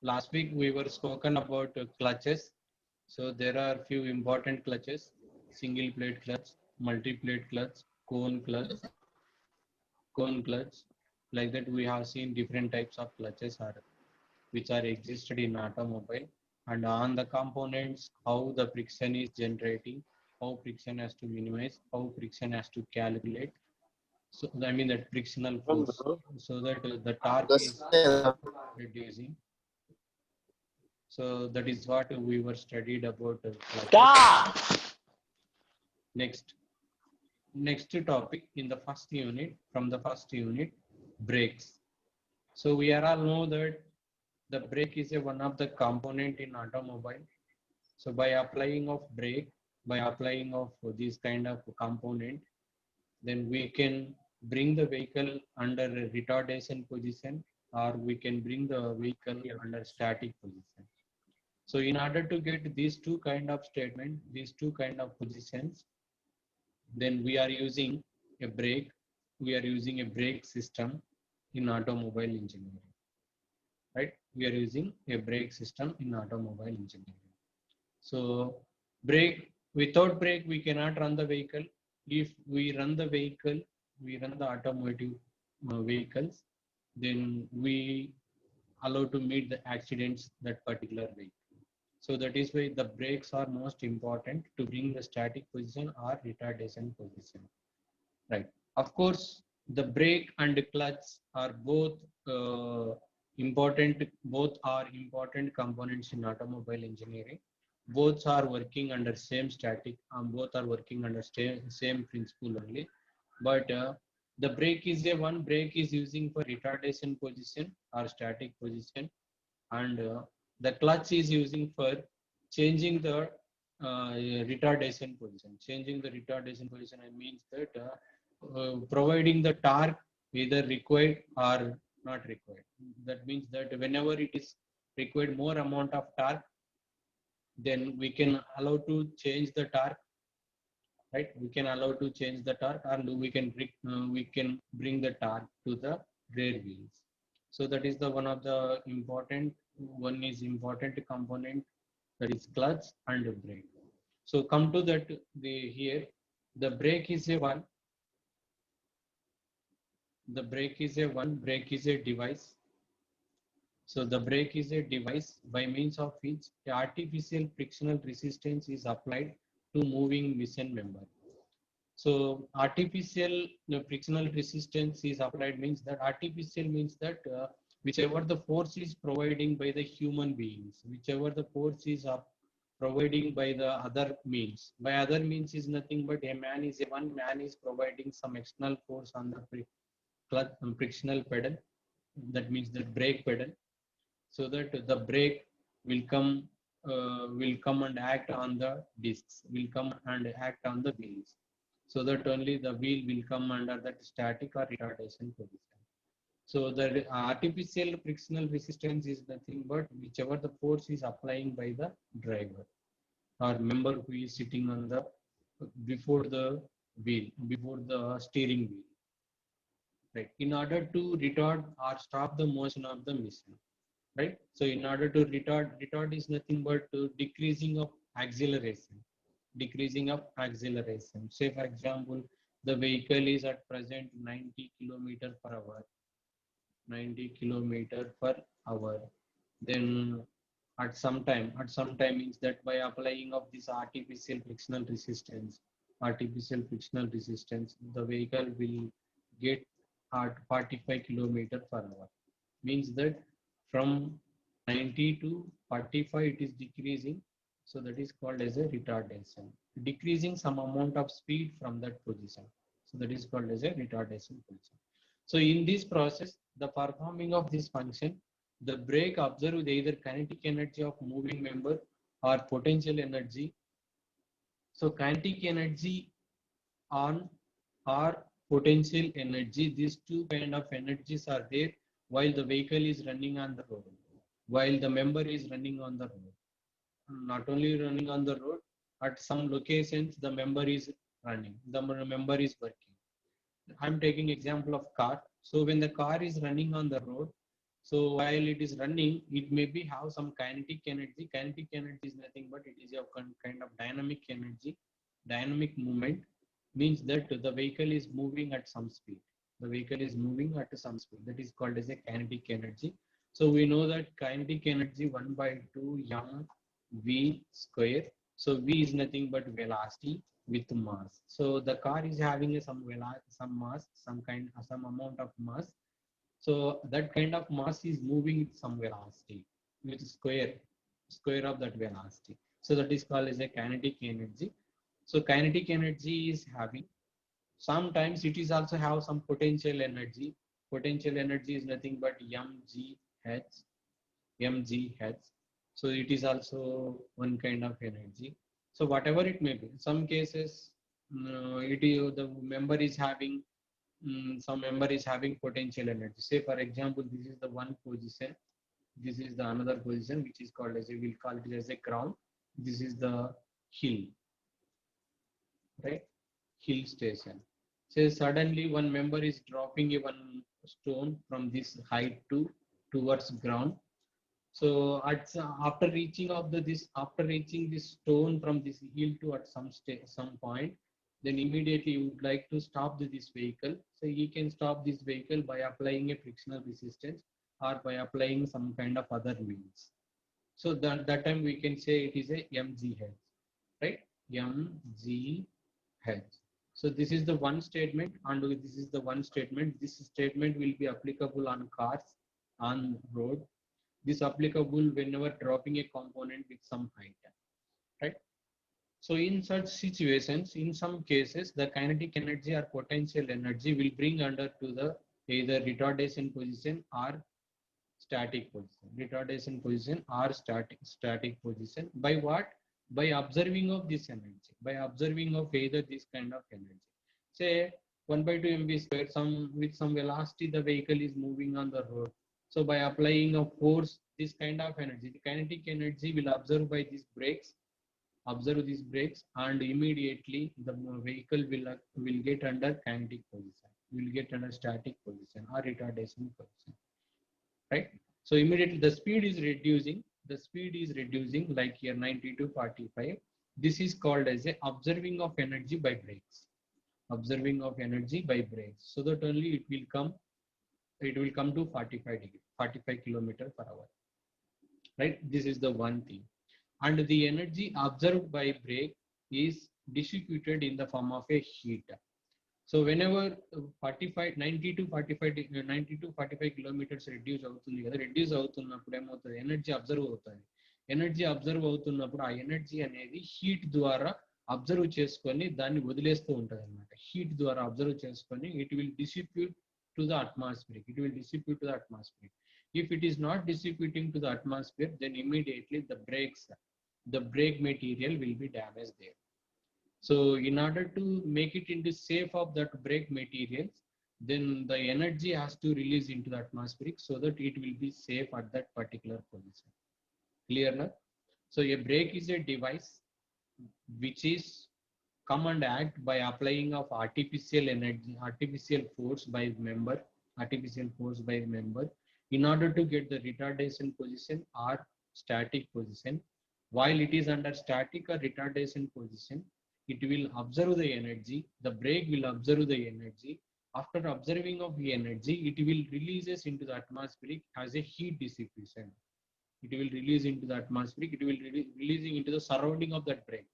Last week we were spoken about clutches. So there are few important clutches: single plate clutch, multi plate clutch, cone clutch. Like that, we have seen different types of clutches are which are existed in automobile, and on the components how the friction is generating, how friction has to minimize, how friction has to calculate. So I mean that frictional force, so that the torque is reducing. So that is what we were studied about clutches. Next, next topic in the first unit, from the first unit, brakes. So we are all know that the brake is a one of the component in automobile. So by applying of brake, by applying of this kind of component, then we can bring the vehicle under a retardation position, or we can bring the vehicle under static position. So in order to get these two kind of statement, these two kind of positions, then we are using a brake, we are using a brake system in automobile engineering, right? We are using a brake system in automobile engineering. So brake, without brake, we cannot run the vehicle. If we run the vehicle, we run the automotive vehicles, then we allow to meet the accidents that particular vehicle. So that is why the brakes are most important to bring the static position or retardation position, right? Of course, the brake and the clutch are both important. Both are important components in automobile engineering. Both are working under same static. Both are working under same principle only. But the brake is a one brake is using for retardation position or static position, and the clutch is using for changing the retardation position. Changing the retardation position, I means that providing the torque either required or not required. That means that whenever it is required more amount of torque, then we can allow to change the torque, right? We can allow to change the torque, or we can bring the torque to the rear wheels. So that is the one of the important, one is important component, that is clutch and brake. So come to that, the here the brake is a one, the brake is a one, brake is a device. So the brake is a device by means of which the artificial frictional resistance is applied to moving machine member. So artificial frictional resistance is applied means that artificial means that whichever the force is providing by the human beings, whichever the force is providing by the other means. By other means is nothing but a man is a one man is providing some external force on the clutch frictional pedal. That means the brake pedal, so that the brake will come and act on the discs, will come and act on the wheels, so that only the wheel will come under that static or retardation position. So the artificial frictional resistance is nothing but whichever the force is applying by the driver or member who is sitting on the before the wheel, before the steering wheel, right? In order to retard or stop the motion of the machine, right? So in order to retard is nothing but decreasing of acceleration, decreasing of acceleration. Say for example, the vehicle is at present 90 kilometer per hour, 90 kilometer per hour. Then at some time means that by applying of this artificial frictional resistance, the vehicle will get at 45 kilometer per hour. Means that from 90 to 45 it is decreasing. So that is called as a retardation, decreasing some amount of speed from that position. So that is called as a retardation position. So in this process, the performing of this function, the brake observes either kinetic energy of moving member or potential energy. So kinetic energy on or potential energy, these two kind of energies are there while the vehicle is running on the road, while the member is running on the road. Not only running on the road, at some locations the member is running, the member is working. I'm taking example of car. So when the car is running on the road, So while it is running, it may be have some kinetic energy. Kinetic energy is nothing but it is a kind of dynamic energy. Dynamic movement means that the vehicle is moving at some speed. The vehicle is moving at some speed. That is called as a kinetic energy. So we know that kinetic energy 1 by 2 m v square. So v is nothing but velocity with mass. So the car is having some mass, some amount of mass. So that kind of mass is moving with some velocity, with square of that velocity. So that is called as a kinetic energy. So kinetic energy is having, sometimes it is also have some potential energy. Potential energy is nothing but mgh. So it is also one kind of energy. So whatever it may be, in some cases, it is the member is having, some member is having potential energy. Say for example, this is the one position, this is the another position, which is called as a, we'll call it as a ground. This is the hill, right? Hill station. Say suddenly one member is dropping a one stone from this height to towards ground. So at after reaching of after reaching this stone from this hill to at some point, then immediately you would like to stop this vehicle. So he can stop this vehicle by applying a frictional resistance or by applying some kind of other means. So that time we can say it is a mgh, right? Mgh. So this is the one statement, and this is the one statement. This statement will be applicable on cars, on road. This applicable whenever dropping a component with some height, right? So in such situations, in some cases, the kinetic energy or potential energy will bring under to the either retardation position or static position. Retardation position or static position. By what? By observing of this energy. By observing of either this kind of energy. Say 1 by 2 mv square, some with some velocity the vehicle is moving on the road. So by applying a force, this kind of energy, the kinetic energy will observe by these brakes, observe these brakes, and immediately the vehicle will get under kinetic position, will get under static position or retardation position, right? So immediately the speed is reducing. The speed is reducing like here 90 to 45. This is called as a observing of energy by brakes. Observing of energy by brakes. So that only it will come to 45 degree, 45 kilometer per hour, right? This is the one thing. And the energy observed by brake is distributed in the form of a heat. So whenever 45, 90 to 45, 90 to 45 kilometers reduce అవుతుంది కదా, reduce అవుతున్నప్పుడు ఏమవుతుంది, energy observe అవుతుంది. Energy observe అవుతున్నప్పుడు ఆ energy అనేది heat ద్వారా observe చేసుకొని దాన్ని వదిలేస్తూ ఉంటుంది అనమాట. హీట్ ద్వారా అబ్జర్వ్ చేసుకొని it will distribute to the atmosphere. It will distribute to the atmosphere. If it is not distributing to the atmosphere, then immediately the brake material will be damaged there. So in order to make it into safe of that brake materials, then the energy has to release into the atmosphere so that it will be safe at that particular position. Clear now? So a brake is a device which is come and act by applying of artificial energy, artificial force by member in order to get the retardation position or static position. While it is under static or retardation position, it will observe the energy. The brake will observe the energy. After observing of the energy, it will releases into the atmosphere as a heat dissipation. It will release into the atmosphere. It will releasing into the surrounding of that brake.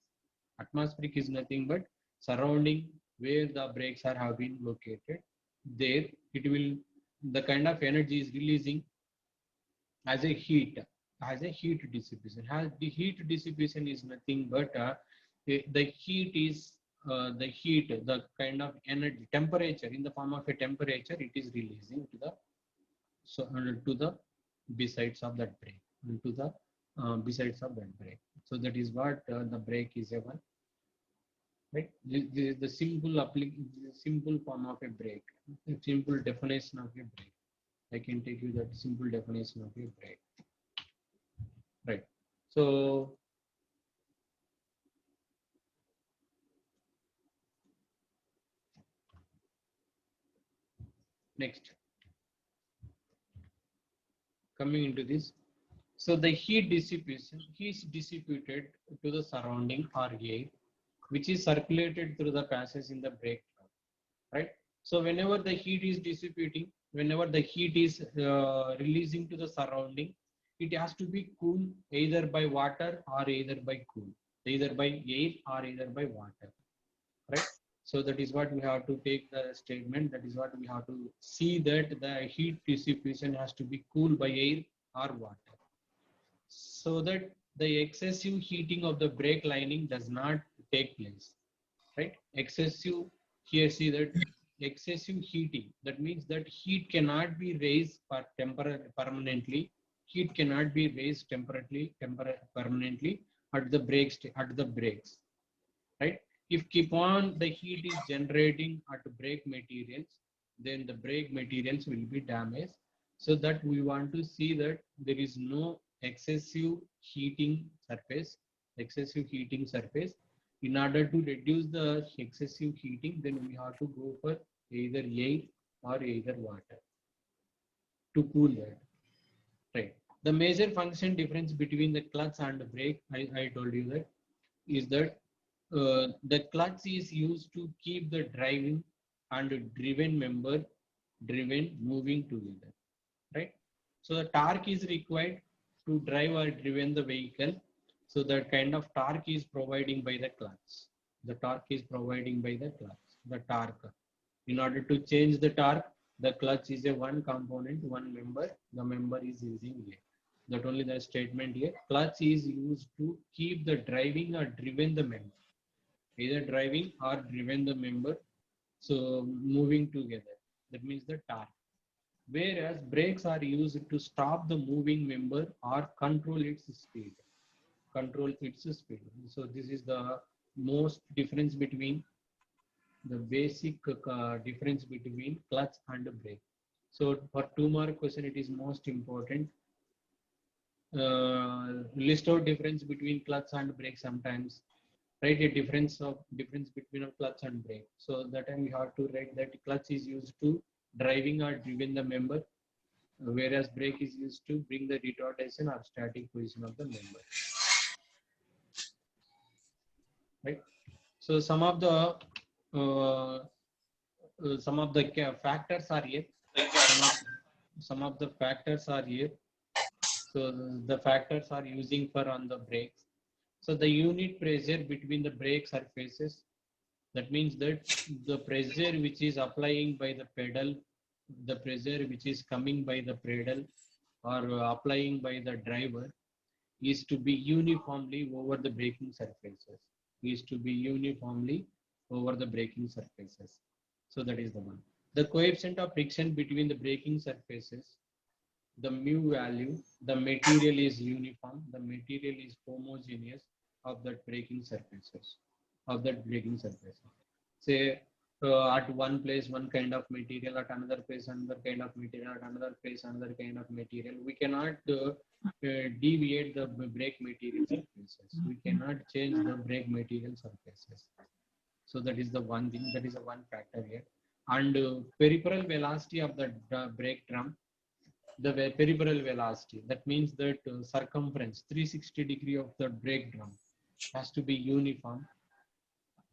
Atmospheric is nothing but surrounding where the brakes are have been located. There it will, the kind of energy is releasing as a heat, dissipation. The heat dissipation is nothing but the heat is the kind of energy temperature in the form of a temperature it is releasing to the, so to the besides of that brake, to the besides of that brake. So that is what the brake is a one, right? This is the simple form of a brake, simple definition of a brake. I can take you that simple definition of a brake, right? So next, coming into this. So the heat dissipation is dissipated to the surrounding or air, which is circulated through the passage in the brake drum, right? So whenever the heat is dissipating, whenever the heat is releasing to the surrounding, it has to be cool either by water or either by cool, either by air or either by water, right? So that is what we have to take the statement. That is what we have to see, that the heat dissipation has to be cool by air or water, so that the excessive heating of the brake lining does not take place, right? Excessive, here see that excessive heating, that means that heat cannot be raised permanently. Heat cannot be raised permanently at the brakes, right? If keep on the heat is generating at brake materials, then the brake materials will be damaged. So that we want to see that there is no excessive heating surface, excessive heating surface. In order to reduce the excessive heating, then we have to go for either air or either water to cool that, right? The major function difference between the clutch and the brake, I told you that, is that the clutch is used to keep the driving and driven member driven moving together, right? So the torque is required to drive or driven the vehicle. So that kind of torque is providing by the clutch. The torque is providing by the clutch, the torque. In order to change the torque, the clutch is a one component, one member. The member is using here. That only the statement here. Clutch is used to keep the driving or driven the member, either driving or driven the member, so moving together. That means the torque. Whereas brakes are used to stop the moving member or control its speed. Control its speed. So this is the most difference between the basic difference between clutch and brake. So for 2 mark question, it is most important. List out difference between clutch and brake sometimes. Write a difference between a clutch and brake. So that time we have to write that clutch is used to driving or driven the member, whereas brake is used to bring the retardation or static position of the member. Right. So some of the factors are here. Some of the factors are here. So the factors are using for on the brakes. So the unit pressure between the brake surfaces, that means that the pressure which is applying by the pedal, the pressure which is coming by the pedal or applying by the driver is to be uniformly over the braking surfaces, is to be uniformly over the braking surfaces. So that is the one. The coefficient of friction between the braking surfaces, the mu value, the material is uniform, the material is homogeneous of that braking surfaces, of that braking surface. Say at one place one kind of material, at another place another kind of material, at another place another kind of material. We cannot deviate the brake material surfaces. We cannot change the brake material surfaces. So that is the one thing, that is the one factor here. And peripheral velocity of the brake drum, the peripheral velocity, that means that circumference 360 degree of the brake drum has to be uniform.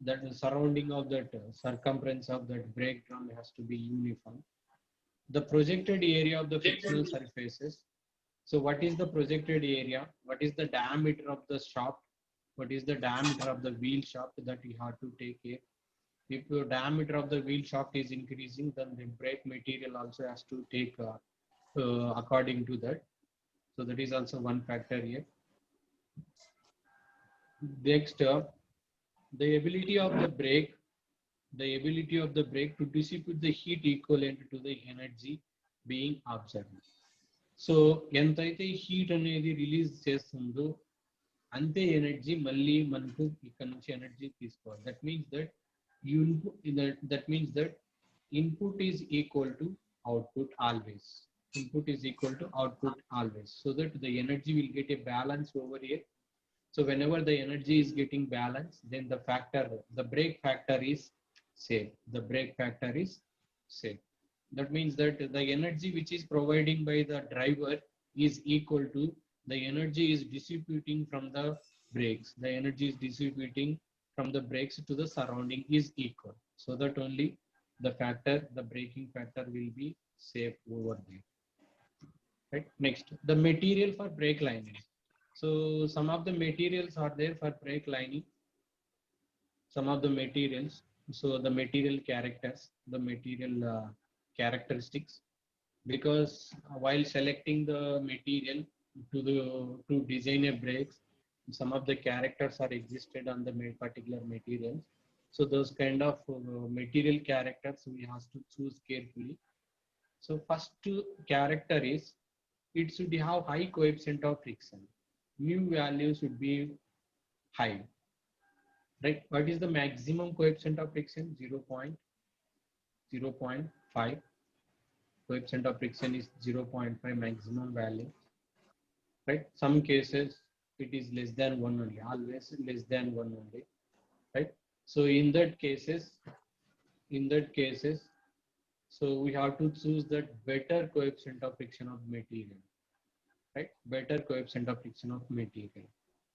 That the surrounding of that circumference of that brake drum has to be uniform. The projected area of the frictional surfaces. So what is the projected area? What is the diameter of the shaft? What is the diameter of the wheel shaft, that we have to take care? If the diameter of the wheel shaft is increasing, then the brake material also has to take according to that. So that is also one factor here. Next, the ability of the brake to dissipate the heat equivalent to the energy being absorbed. So ఎంతైతే heat అనేది release చేస్తుందో అంతే energy మళ్ళీ మనకు ఇక్కడ నుంచి energy తీసుకోవాలి. That means that input is equal to output always. Input is equal to output always, so that the energy will get a balance over here. So whenever the energy is getting balanced, then the brake factor is same. The brake factor is same. That means that the energy which is providing by the driver is equal to the energy is distributing from the brakes. The energy is distributing from the brakes to the surrounding is equal. So that only the factor, the braking factor will be safe over there. Right. Next, the material for brake lining. So some of the materials are there for brake lining. Some of the materials. So the material characters, the material characteristics, because while selecting the material to design a brakes, some of the characters are existed on the particular materials. So those kind of material characters we have to choose carefully. So first character is it should have high coefficient of friction. Mu value should be high, right? What is the maximum coefficient of friction? 0.5. Coefficient of friction is 0.5 maximum value, right? Some cases it is less than 1 only, always less than 1 only, right? So in that cases, so we have to choose that better coefficient of friction of material, right? Better coefficient of friction of material.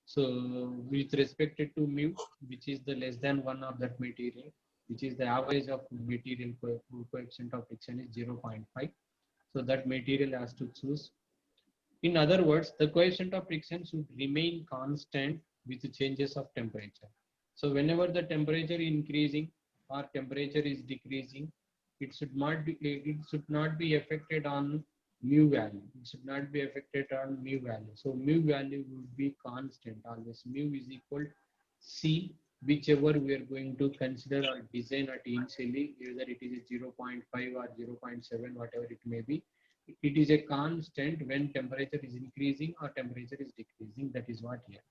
So with respect to mu, which is the less than 1 of that material, which is the average of material coefficient of friction is 0.5. So that material has to choose. In other words, the coefficient of friction should remain constant with the changes of temperature. So whenever the temperature is increasing or temperature is decreasing, it should not be affected on mu value. It should not be affected on mu value. So mu value would be constant always. Mu is equal C, whichever we are going to consider or design at initially, whether it is a 0.5 or 0.7, whatever it may be. It is a constant when temperature is increasing or temperature is decreasing. That is what here,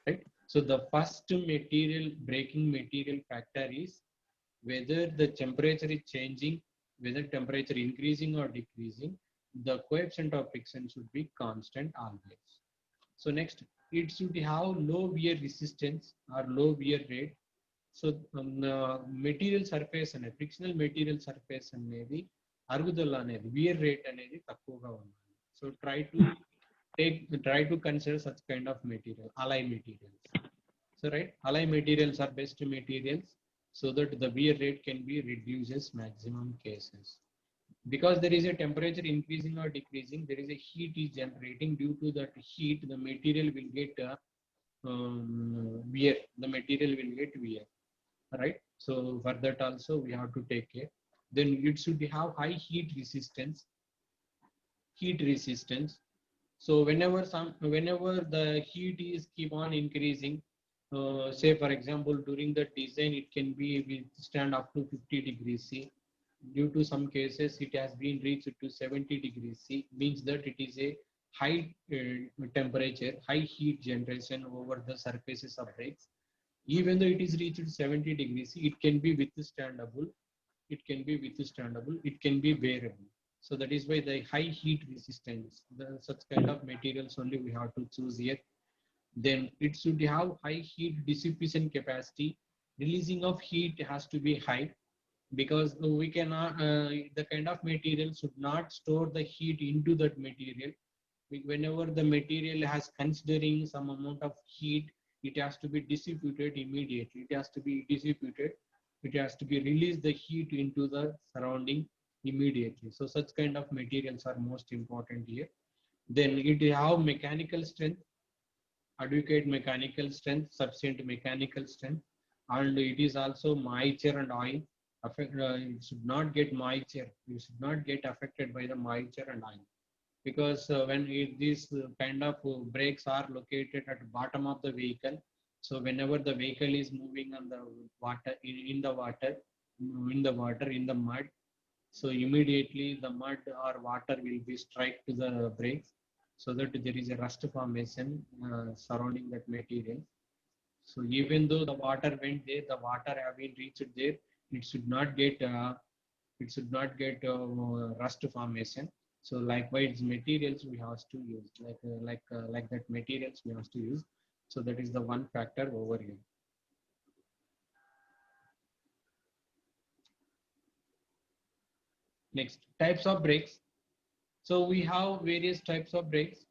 right? So the first material braking material factor is whether the temperature is changing, whether temperature increasing or decreasing, the coefficient of friction should be constant always. So next, it should have low wear resistance or low wear rate. So material surface అనేది frictional material surface అనేది అరుగుదల అనేది we're rate అనేది తక్కువగా ఉండాలి. So try to consider such kind of material, alloy materials. So right, alloy materials are best materials so that the wear rate can be reduces maximum cases. Because there is a temperature increasing or decreasing, there is a heat is generating. Due to that heat, the material will get wear. The material will get wear, right? So for that also we have to take care. Then it should have high heat resistance. So whenever the heat is keep on increasing, say for example during the design it can be withstand up to 50 degrees C. Due to some cases it has been reached to 70 degrees C, means that it is a high temperature, high heat generation over the surfaces of brakes. Even though it is reached 70 degrees C, it can be withstandable, it can be bearable. So that is why the high heat resistance, such kind of materials only we have to choose here. Then it should have high heat dissipation capacity. Releasing of heat has to be high, because we cannot, the kind of material should not store the heat into that material. Whenever the material has considering some amount of heat, it has to be distributed immediately. It has to be released the heat into the surrounding immediately. So such kind of materials are most important here. Then it have mechanical strength, adequate mechanical strength, sufficient mechanical strength, and it is also moisture and oil. It should not get moisture. You should not get affected by the moisture and oil, because when these kind of brakes are located at the bottom of the vehicle, so whenever the vehicle is moving on the water, in the water, in the mud, so immediately the mud or water will be strike to the brakes, so that there is a rust formation surrounding that material. So even though the water went there, the water have been reached there, it should not get rust formation. So likewise materials we have to use, like that materials we have to use. So that is the one factor over here. Next, types of brakes. So we have various types of brakes.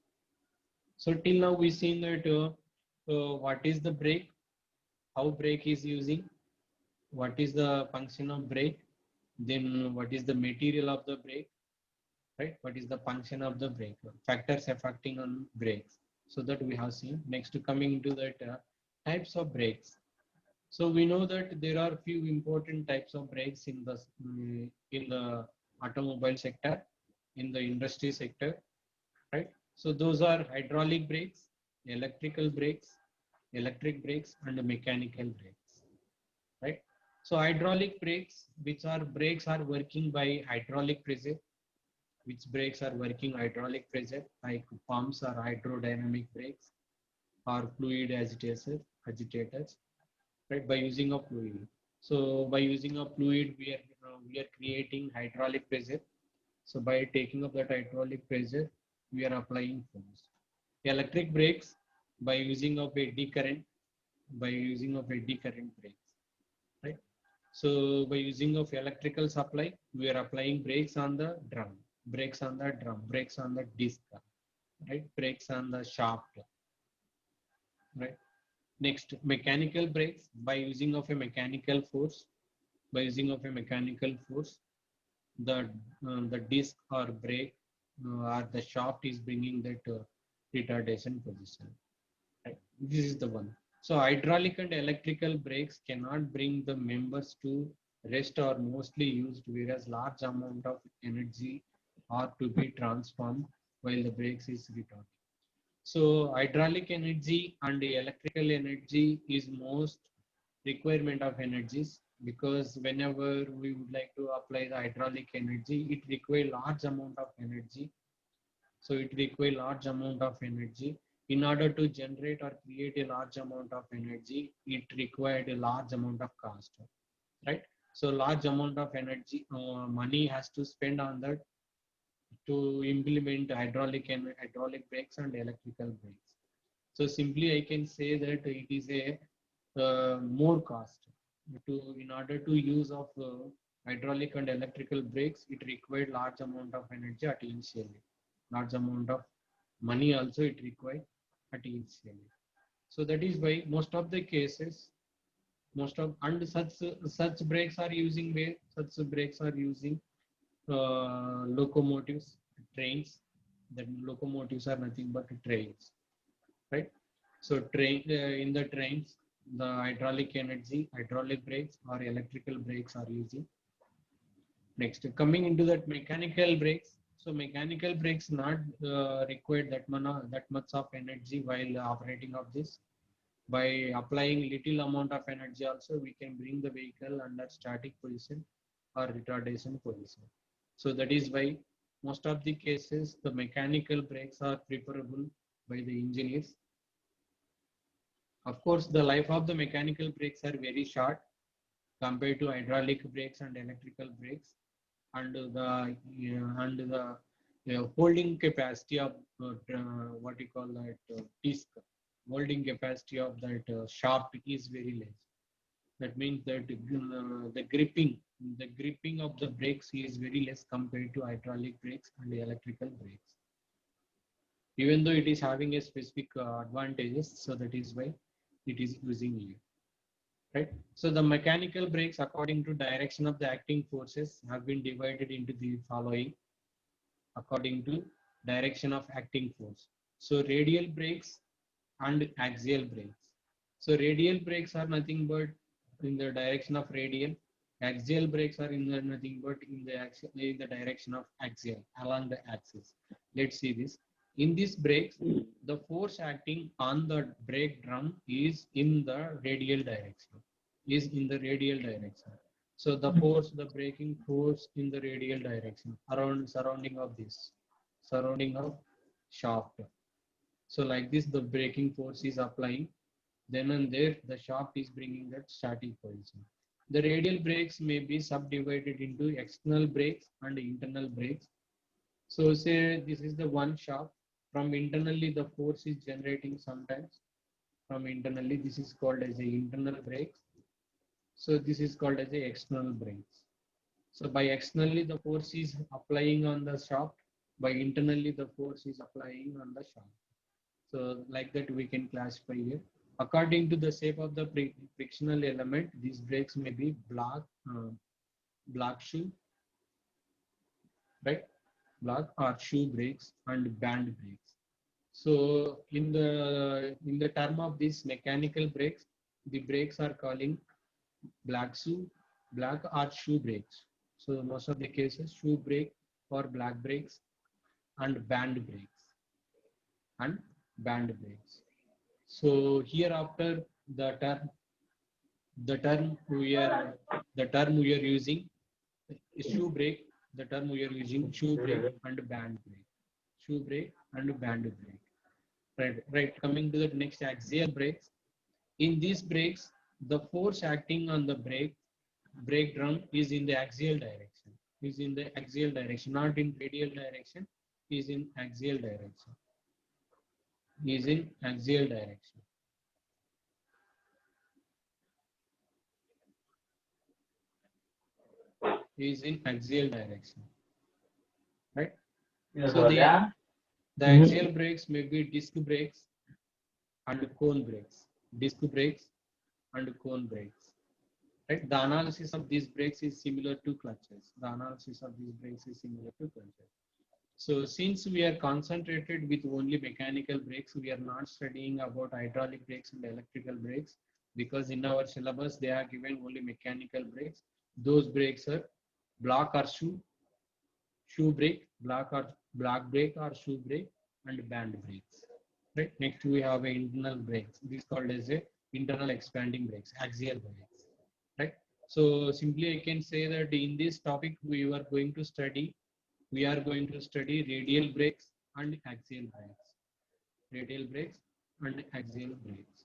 So till now we seen that what is the brake, how brake is using, what is the function of brake, then what is the material of the brake, right? What is the function of the brake, factors affecting on brakes. So that we have seen. Next, coming into that types of brakes. So we know that there are few important types of brakes in the automobile sector, in the industry sector, right? So those are hydraulic brakes, electrical brakes, electric brakes, and mechanical brakes, right? So hydraulic brakes, which are brakes are working by hydraulic pressure, which brakes are working hydraulic pressure, like pumps or hydrodynamic brakes or fluid agitators, right? By using of fluid. So by using of fluid, we are creating hydraulic pressure. So by taking up that hydraulic pressure, we are applying force. Electric brakes, by using of eddy current, by using of eddy current brakes, right? So by using of electrical supply, we are applying brakes on the drum, brakes on the drum, brakes on the disc, right? Brakes on the shaft, right? Next, mechanical brakes, by using of a mechanical force, by using of a mechanical force, the disc or brake or the shaft is bringing that retardation position. Right? This is the one. So hydraulic and electrical brakes cannot bring the members to rest or mostly used, whereas large amount of energy are to be transformed while the brakes is retarded. So hydraulic energy and electrical energy is most requirement of energies, because whenever we would like to apply the hydraulic energy, it requires large amount of energy. So it requires large amount of energy. In order to generate or create a large amount of energy, it required a large amount of cost, right? So large amount of energy, money has to spend on that to implement hydraulic brakes and electrical brakes. So simply I can say that it is a more cost. In order to use of hydraulic and electrical brakes, it required large amount of energy at initially, large amount of money also it required at initially. So that is why most of the cases, most of and such brakes are using where such brakes are using locomotives, trains. The locomotives are nothing but trains, right? So in the trains, the hydraulic energy, hydraulic brakes or electrical brakes are using. Next, coming into that mechanical brakes. So mechanical brakes not require that much of energy while operating of this. By applying little amount of energy also, we can bring the vehicle under static position or retardation position. So that is why most of the cases, the mechanical brakes are preferable by the engineers. Of course, the life of the mechanical brakes are very short compared to hydraulic brakes and electrical brakes, and the holding capacity of what you call that disc, holding capacity of that shaft is very less. That means that the gripping of the brakes is very less compared to hydraulic brakes and electrical brakes. Even though it is having a specific advantages, so that is why it is using here. Right. So the mechanical brakes, according to direction of the acting forces, have been divided into the following according to direction of acting force. So radial brakes and axial brakes. So radial brakes are nothing but in the direction of radial. Axial brakes are in the nothing but in the direction of axial, along the axis. Let's see this. In these brakes, the force acting on the brake drum is in the radial direction. Is in the radial direction. So the force, the braking force in the radial direction around surrounding of shaft. So like this, the braking force is applying. Then and there, the shaft is bringing that static position. The radial brakes may be subdivided into external brakes and internal brakes. So say this is the one shaft. From internally, the force is generating sometimes. From internally, this is called as a internal brakes. So this is called as a external brakes. So by externally, the force is applying on the shaft. by internally the force is applying on the shaft. So like that we can classify here. According to the shape of the frictional element, these brakes may be block shoe, right? Block or shoe brakes and band brakes. So in the term of these mechanical brakes, the brakes are calling black shoe, black or shoe brakes. So most of the cases shoe brake or black brakes and band brakes and band brakes. So hereafter the term we are using shoe brake, the term we are using shoe brake and band brake, shoe brake and band brake. Right. Coming to the next, axial brakes. In these brakes, the force acting on the brake drum is in the axial direction. Is in the axial direction, not in radial direction. Is in axial direction. Is in axial direction. Is in axial direction. Right. So the axial brakes may be disc brakes and cone brakes. Disc brakes and cone brakes. Right? The analysis of these brakes is similar to clutches. The analysis of these brakes is similar to clutches. So since we are concentrated with only mechanical brakes, we are not studying about hydraulic brakes and electrical brakes, because in our syllabus they are given only mechanical brakes. Those brakes are block or shoe brake, block brake or shoe brake, and band brakes. Right. Next we have internal brakes. This is called as a internal expanding brakes, axial brakes. Right. So simply I can say that in this topic we are going to study radial brakes and axial brakes. Radial brakes and axial brakes.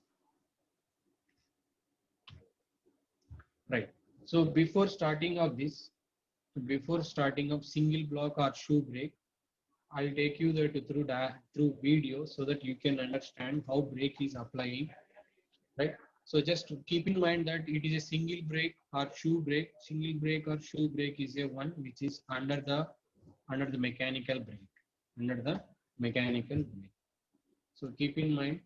Right. So before starting of single block or shoe brake, I'll take you there through video so that you can understand how brake is applying. Right. So just keep in mind that it is a single brake or shoe brake. Single brake or shoe brake is a one which is under the mechanical brake. Under the mechanical brake. So keep in mind,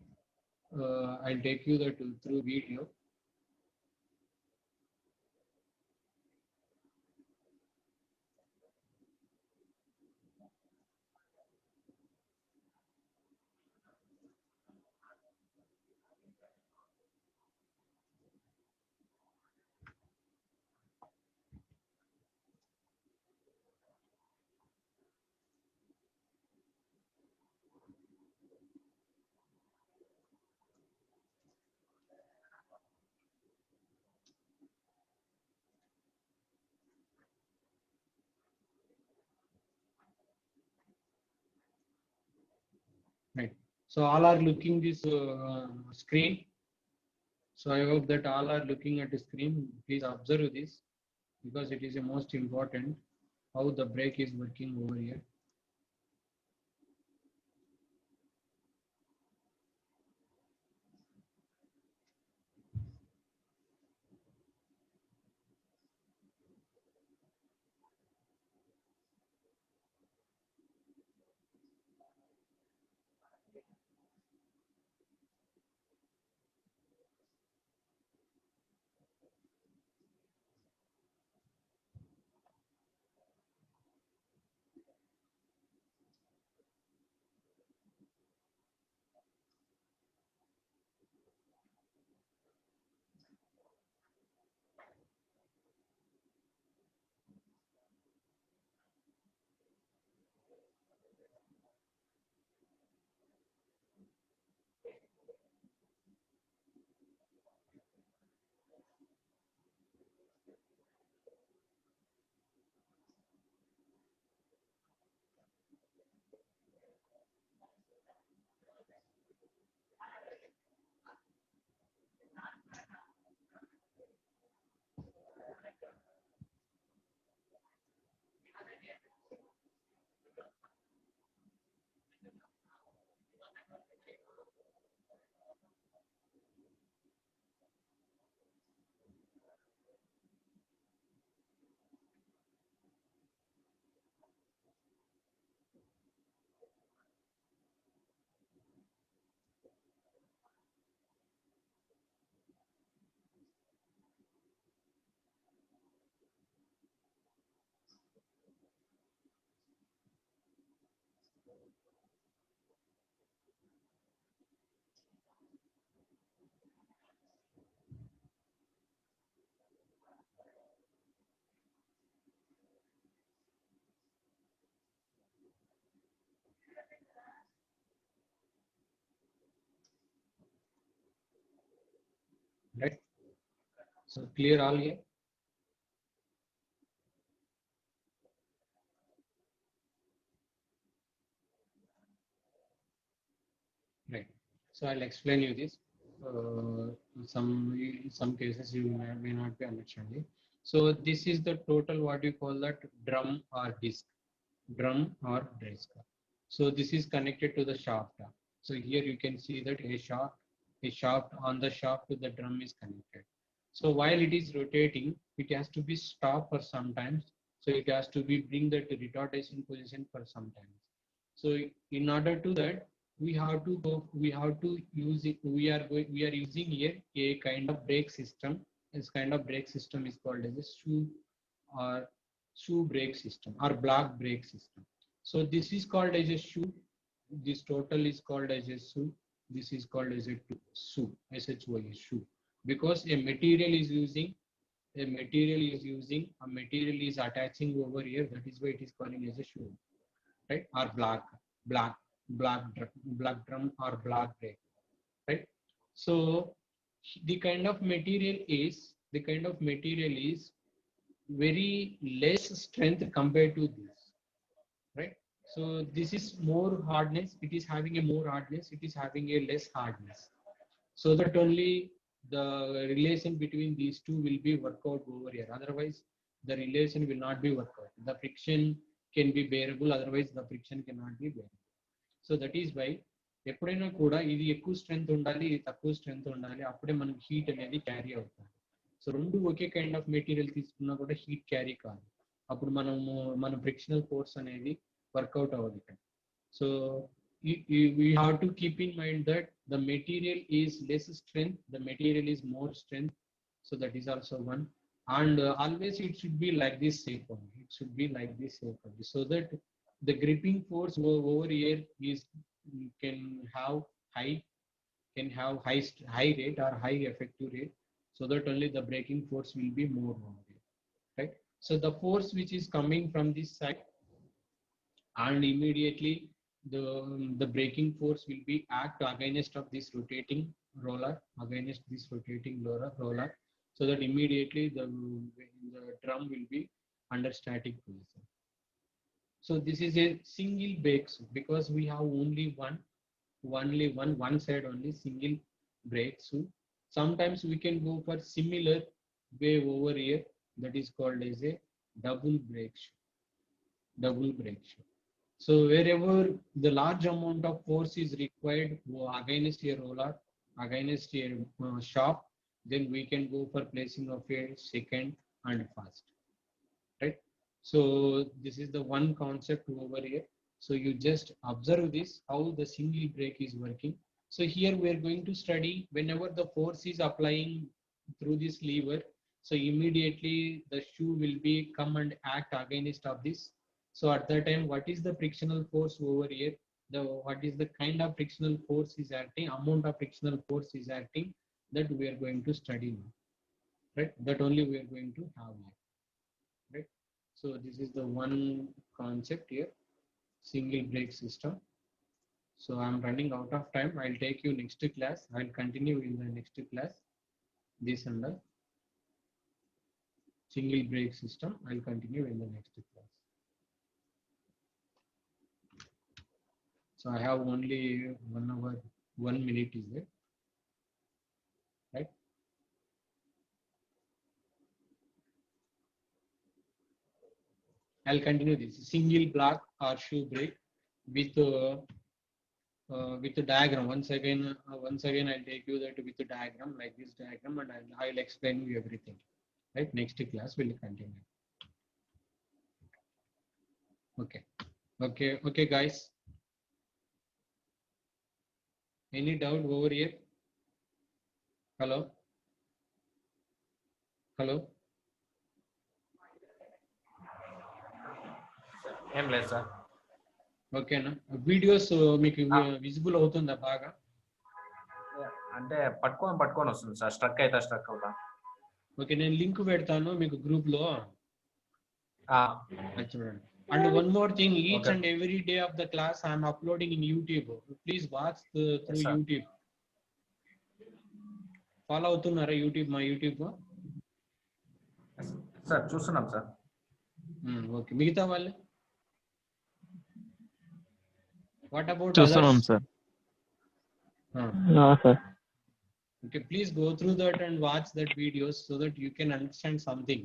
I'll take you there through video. Right. So all are looking this screen. So I hope that all are looking at the screen. Please observe this because it is the most important how the brake is working over here. right? So clear all here? Right. So I'll explain you this. Some cases you may not be understanding. So this is the total what you call that drum or disc, drum or disc. So this is connected to the shaft. So here you can see that a shaft on the shaft to the drum is connected. So while it is rotating, it has to be stopped for some times. So it has to be bring that retardation position for some time. So in order to that, we have to use it. We are using here a kind of brake system. This kind of brake system is called as a or shoe brake system or block brake system. So this is called as a shoe. This total is called as a shoe. This is called as a shoe. SHY shoe. Because a material is attaching over here. That is why it is calling as a shoe, right? Or black, black drum or black brake, right? So the kind of material is very less strength compared to this, right? So this is more hardness. It is having a more hardness. It is having a less hardness. So that only the relation between these two will be worked out over here. Otherwise, the relation will not be worked out. The friction can be bearable. Otherwise, the friction cannot be bearable. So that is why ఎప్పుడైనా కూడా ఇది ఎక్కువ strength ఉండాలి, ఇది తక్కువ strength ఉండాలి, అప్పుడే మనకి హీట్ అనేది క్యారీ అవుతుంది. సో రెండు ఒకే కైండ్ ఆఫ్ మెటీరియల్ తీసుకున్నా కూడా హీట్ క్యారీ కాదు, అప్పుడు మన ఫ్రిక్షనల్ ఫోర్స్ అనేది వర్కౌట్ అవ్వదు ఇక్కడ. So we have to keep in mind that the material is less strength, the material is more strength. So that is also one. And always it should be like this shape only. It should be like this shape only, so that the gripping force over here is can have high high rate or high effective rate, so that only the braking force will be more over here, right? So the force which is coming from this side, and immediately the braking force will be act against of this rotating roller, against this rotating roller, so that immediately the drum will be under static position. So this is a single brake shoe because we have only one side only single brake shoe. Sometimes we can go for similar way over here, that is called as a double brake shoe. Double brake shoe. So wherever the large amount of force is required against a roller, against a shaft, then we can go for placing of a second and fast, right? So this is the one concept over here. So you just observe this, how the single brake is working. So here we are going to study whenever the force is applying through this lever, so immediately the shoe will be come and act against of this. So at that time, what is the frictional force over here? What is the kind of frictional force is acting, amount of frictional force is acting, that we are going to study now, right? That only we are going to have here, right? So this is the one concept here, single brake system. So I'm running out of time. I'll take you next class. I'll continue in the next class. This and the single brake system, I'll continue in the next class. So I have only 1 hour, 1 minute is there, right? I'll continue this single block or shoe brake with the diagram. Once again I'll take you that with the diagram, like this diagram, and I'll explain you everything, right? Next class will continue. Okay guys, any doubt over here? Hello. ఏం లేదు sir. ఓకేనా? Videos మీకు visible అవుతుందా బాగా? అంటే పట్టుకొని వస్తుంది sir, struck అవుతా. ఓకే, నేను లింక్ పెడతాను మీకు గ్రూప్ లో, చూడండి. And one more thing, each and every day of the class I am uploading in YouTube. Please watch through YouTube. Follow అవుతున్నారా యూట్యూబ్ మా యూట్యూబ్? సార్ చూస్తున్నాం సార్. ఓకే, మిగతా వాళ్ళు వాట్ అబౌట్ చూస్తున్నాం others? Sir. Sir Okay, please go through that and watch that videos so that you can understand something.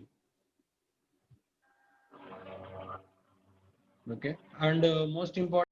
Okay, and most important